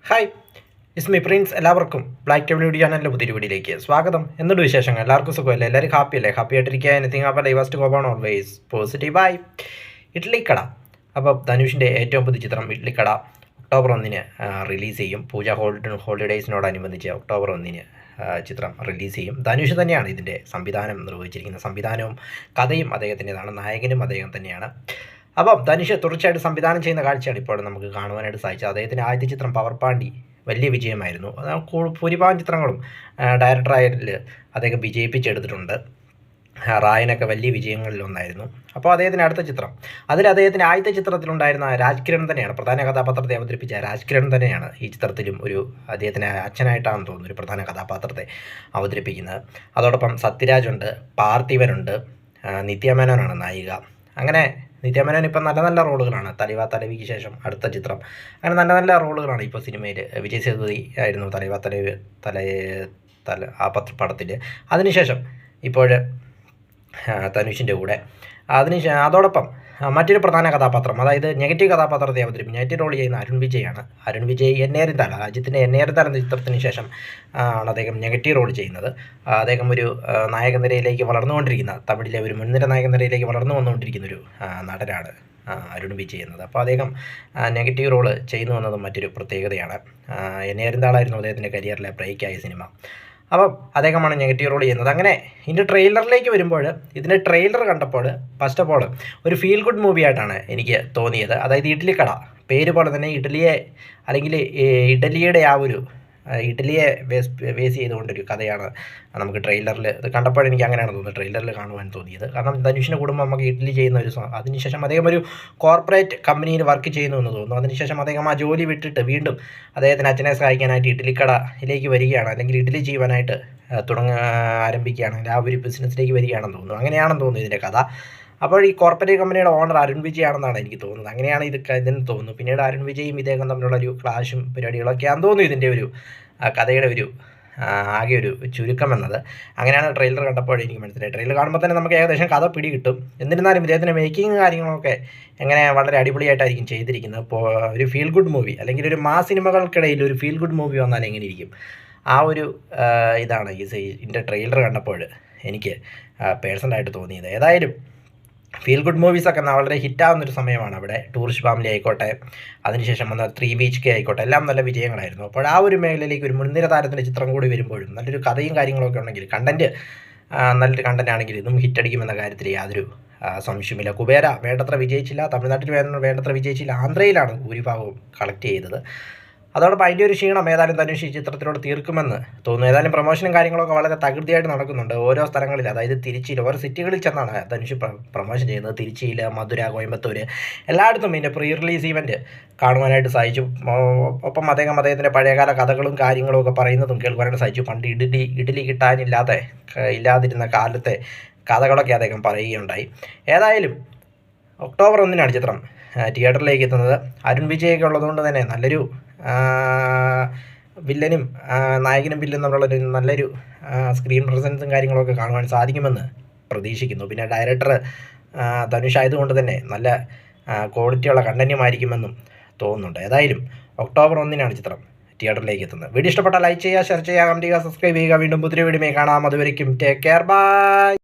Hi, is me Prince. എല്ലാവർക്കും black table video ചാനലിൻ്റെ പുതിയ വീഡിയോയിലേക്ക് സ്വാഗതം. എന്തുണ്ട് വിശേഷങ്ങൾ? എല്ലാവർക്കും സുഖമല്ലേ? എല്ലാവരും ഹാപ്പി അല്ലേ? ഹാപ്പി ആയിട്ടിരിക്കുക. Anything happy divorce go on always positive bye. Idli Kadai. അപ്പോൾ ധനുഷിൻ്റെ ഏറ്റവും പുതിയ ചിത്രം ഇഡ്ലിക്കട ഒക്ടോബർ 1 റിലീസ് ചെയ്യും. പൂജ ഹോളിഡേയ്സിനോടനുബന്ധിച്ച് ഒക്ടോബർ 1 ചിത്രം റിലീസ് ചെയ്യും. ധനുഷ് തന്നെയാണ് ഇതിൻ്റെ സംവിധാനം നിർവഹിച്ചിരിക്കുന്നത്. സംവിധാനവും കഥയും അദ്ദേഹത്തിൻ്റെതാണ്. നായകനും അദ്ദേഹം തന്നെയാണ്. അപ്പം ധനുഷ് തുടർച്ചയായിട്ട് സംവിധാനം ചെയ്യുന്ന കാഴ്ചയാണ് ഇപ്പോൾ നമുക്ക് കാണുവാനായിട്ട് സാധിച്ചത്. അദ്ദേഹത്തിൻ്റെ ആദ്യത്തെ ചിത്രം പവർപാണ്ടി വലിയ വിജയമായിരുന്നു. ഭൂരിഭാഗം ചിത്രങ്ങളും ഡയറക്ടറായതിൽ അദ്ദേഹം വിജയിപ്പിച്ചെടുത്തിട്ടുണ്ട്. റായനൊക്കെ വലിയ വിജയങ്ങളിലൊന്നായിരുന്നു. അപ്പോൾ അദ്ദേഹത്തിൻ്റെ അടുത്ത ചിത്രം, അദ്ദേഹത്തിൻ്റെ ആദ്യത്തെ ചിത്രത്തിലുണ്ടായിരുന്ന രാജ്കിരൺ തന്നെയാണ് പ്രധാന കഥാപാത്രത്തെ അവതരിപ്പിച്ച രാജ്കിരൺ തന്നെയാണ് ഈ ചിത്രത്തിലും അദ്ദേഹത്തിൻ്റെ അച്ഛനായിട്ടാണെന്ന് തോന്നുന്നു ഒരു പ്രധാന കഥാപാത്രത്തെ അവതരിപ്പിക്കുന്നത്. അതോടൊപ്പം സത്യരാജുണ്ട്, പാർത്ഥിവനുണ്ട്, നിത്യമേനോനാണ് നായിക. അങ്ങനെ നിത്യമേനോൻ ഇപ്പം നല്ല നല്ല റോളുകളാണ്. തലവ തലവിക്ക് ശേഷം അടുത്ത ചിത്രം, അങ്ങനെ നല്ല നല്ല റോളുകളാണ് ഇപ്പോൾ സിനിമയിൽ. വിജയ് സേതുപതി ആയിരുന്നു തലവ തലവി ആ പടത്തിൽ. അതിനുശേഷം ഇപ്പോൾ ധനുഷിൻ്റെ കൂടെ അതോടൊപ്പം മറ്റൊരു പ്രധാന കഥാപാത്രം, അതായത് നെഗറ്റീവ് കഥാപാത്രത്തെ അവതരിപ്പിക്കും. നെഗറ്റീവ് റോൾ ചെയ്യുന്ന അരുൺ വിജയാണ്. അരുൺ വിജയ് എന്നേരന്താല അജിത്തിൻ്റെ എന്നേരന്താല എന്ന ചിത്രത്തിന് ശേഷം ആണ് അദ്ദേഹം നെഗറ്റീവ് റോൾ ചെയ്യുന്നത്. അദ്ദേഹം ഒരു നായക നിരയിലേക്ക് വളർന്നുകൊണ്ടിരിക്കുന്ന, തമിഴിലെ ഒരു മുൻനിര നായക നിരയിലേക്ക് വളർന്നു വന്നുകൊണ്ടിരിക്കുന്ന ഒരു നടനാണ് അരുൺ വിജയ് എന്നത്. അപ്പോൾ അദ്ദേഹം നെഗറ്റീവ് റോള് ചെയ്യുന്നു എന്നതും മറ്റൊരു പ്രത്യേകതയാണ്. എന്നേരന്താളായിരുന്നു അദ്ദേഹത്തിൻ്റെ കരിയറിലെ ബ്രേക്കായ സിനിമ. അപ്പം അദ്ദേഹമാണ് നെഗറ്റീവ് റോൾ ചെയ്യുന്നത്. അങ്ങനെ ഇതിൻ്റെ ട്രെയിലറിലേക്ക് വരുമ്പോൾ, ഇതിൻ്റെ ട്രെയിലർ കണ്ടപ്പോൾ ഫസ്റ്റ് ഓഫ് ഓൾ ഒരു ഫീൽ ഗുഡ് മൂവി ആയിട്ടാണ് എനിക്ക് തോന്നിയത്. അതായത് ഇഡ്ലിക്കട, പേര് പോലെ തന്നെ ഇഡ്ഡലിയെ അല്ലെങ്കിൽ ഇഡ്ഡലിയുടെ ഇഡ്ഡലിയെ ബേസ് ചെയ്തുകൊണ്ടൊരു കഥയാണ് നമുക്ക് ട്രെയിലറിൽ ഇത് കണ്ടപ്പോൾ എനിക്ക് അങ്ങനെയാണ് തോന്നുന്നത്, ട്രെയിലറിൽ കാണുവാൻ തോന്നിയത്. കാരണം ധനുഷിൻ്റെ കുടുംബം നമുക്ക് ഇഡ്ഡലി ചെയ്യുന്ന അതിനുശേഷം അദ്ദേഹം ഒരു കോർപ്പറേറ്റ് കമ്പനിയിൽ വർക്ക് ചെയ്യുന്നു എന്ന് തോന്നുന്നു. അതിനുശേഷം അദ്ദേഹം ആ ജോലി വിട്ടിട്ട് വീണ്ടും അദ്ദേഹത്തിന് അച്ഛനെ സഹായിക്കാനായിട്ട് ഇഡ്ഡലിക്കടയിലേക്ക് വരികയാണ്, അല്ലെങ്കിൽ ഇഡ്ഡലി ചെയ്യുവാനായിട്ട് ആരംഭിക്കുകയാണ്, ആ ഒരു ബിസിനസ്സിലേക്ക് വരികയാണെന്ന് തോന്നുന്നു. അങ്ങനെയാണെന്ന് തോന്നുന്നു ഇതിൻ്റെ കഥ. അപ്പോൾ ഈ കോർപ്പറേറ്റ് കമ്പനിയുടെ ഓണർ അരുൺ വിജയ് ആണെന്നാണ് എനിക്ക് തോന്നുന്നത്. അങ്ങനെയാണ് ഇതിന് തോന്നുന്നു. പിന്നീട് അരുൺ വിജയും ഇദ്ദേഹം തമ്മിലുള്ള ഒരു ക്ലാഷും പരിപാടികളൊക്കെയാണെന്ന് തോന്നുന്നു ഇതിൻ്റെ ഒരു കഥയുടെ ഒരു ആകെ ഒരു ചുരുക്കം എന്നത്. അങ്ങനെയാണ് ട്രെയിലർ കണ്ടപ്പോൾ എനിക്ക് മനസ്സിലായി. ട്രെയിലർ കാണുമ്പോൾ തന്നെ നമുക്ക് ഏകദേശം കഥ പിടികിട്ടും. എന്നിരുന്നാലും ഇദ്ദേഹത്തിൻ്റെ മേക്കിങ് കാര്യങ്ങളൊക്കെ എങ്ങനെ വളരെ അടിപൊളിയായിട്ടായിരിക്കും ചെയ്തിരിക്കുന്നത്. ഇപ്പോൾ ഒരു ഫീൽ ഗുഡ് മൂവി, അല്ലെങ്കിൽ ഒരു മാസ് സിനിമകൾക്കിടയിൽ ഒരു ഫീൽ ഗുഡ് മൂവി വന്നാൽ എങ്ങനെ ഇരിക്കും, ആ ഒരു ഇതാണ് ഇതിൻ്റെ ട്രെയിലർ കണ്ടപ്പോൾ എനിക്ക് പേഴ്സണലായിട്ട് തോന്നിയത്. ഏതായാലും ഫീൽ ഗുഡ് മൂവീസൊക്കെ വളരെ ഹിറ്റാവുന്നൊരു സമയമാണ്. അവിടെ ടൂറിസ്റ്റ് ഫാമിലി ആയിക്കോട്ടെ, അതിനുശേഷം വന്ന 3 BHK ആയിക്കോട്ടെ, എല്ലാം നല്ല വിജയങ്ങളായിരുന്നു. അപ്പോൾ ആ ഒരു മേഖലയിലേക്ക് ഒരു മുൻനിര താരത്തിൻ്റെ ചിത്രം കൂടി വരുമ്പോഴും നല്ലൊരു കഥയും കാര്യങ്ങളൊക്കെ ഉണ്ടെങ്കിൽ, നല്ലൊരു കണ്ടന്റ് ആണെങ്കിൽ ഇതും ഹിറ്റടിക്കുമെന്ന കാര്യത്തിൽ യാതൊരു സംശയമില്ല. കുബേര വേണ്ടത്ര വിജയിച്ചില്ല, തമിഴ്നാട്ടിൽ വേണ്ടത്ര വിജയിച്ചില്ല, ആന്ധ്രയിലാണ് ഭൂരിഭാഗവും കളക്ട് ചെയ്തത്. അതോടൊപ്പം അതിൻ്റെ ഒരു ക്ഷീണം ഏതായാലും ധനുഷ് ഈ ചിത്രത്തിലൂടെ തീർക്കുമെന്ന് തോന്നുന്നു. ഏതായാലും പ്രൊമോഷനും കാര്യങ്ങളൊക്കെ വളരെ തകൃതിയായിട്ട് നടക്കുന്നുണ്ട് ഓരോ സ്ഥലങ്ങളിൽ. അതായത് തിരുച്ചിയിൽ, ഓരോ സിറ്റികളിൽ ചെന്നാണ് ധനുഷ് പ്രൊമോഷൻ ചെയ്യുന്നത്. തിരുച്ചിയിൽ, മധുര, കോയമ്പത്തൂർ, എല്ലായിടത്തും ഇതിൻ്റെ പ്രീ റിലീസ് ഇവൻറ്റ് കാണുവാനായിട്ട് സാധിച്ചു. ഒപ്പം അദ്ദേഹത്തിൻ്റെ പഴയകാല കഥകളും കാര്യങ്ങളും ഒക്കെ പറയുന്നതും കേൾക്കുവാനായിട്ട് സാധിച്ചു. പണ്ട് ഇഡ്ഡലി ഇല്ലാതിരുന്ന കാലത്തെ കഥകളൊക്കെ അദ്ദേഹം പറയുകയുണ്ടായി. ഏതായാലും ഒക്ടോബർ 1 ചിത്രം തിയേറ്ററിലേക്ക് എത്തുന്നത്. അരുൺ വിജയൊക്കെ ഉള്ളതുകൊണ്ട് തന്നെ നല്ലൊരു വില്ലനും നായകനും വില്ലനും തമ്മിലുള്ളൊരു നല്ലൊരു സ്ക്രീൻ പ്രസൻസും കാര്യങ്ങളൊക്കെ കാണുവാൻ സാധിക്കുമെന്ന് പ്രതീക്ഷിക്കുന്നു. പിന്നെ ഡയറക്ടർ ധനുഷ് ആയതുകൊണ്ട് തന്നെ നല്ല ക്വാളിറ്റിയുള്ള കണ്ടന്റുമായിരിക്കുമെന്നും തോന്നുന്നുണ്ട്. ഏതായാലും ഒക്ടോബർ 1 ചിത്രം തിയേറ്ററിലേക്ക് എത്തുന്നത്. വീഡിയോ ഇഷ്ടപ്പെട്ടാൽ ലൈക്ക് ചെയ്യുക, ഷെയർ ചെയ്യുക, കമന്റ് ചെയ്യുക, സബ്സ്ക്രൈബ് ചെയ്യുക. വീണ്ടും പുതിയ വീഡിയോയിൽ കാണാം. അതുവരയ്ക്കും ടേക്ക് കെയർ, ബൈ.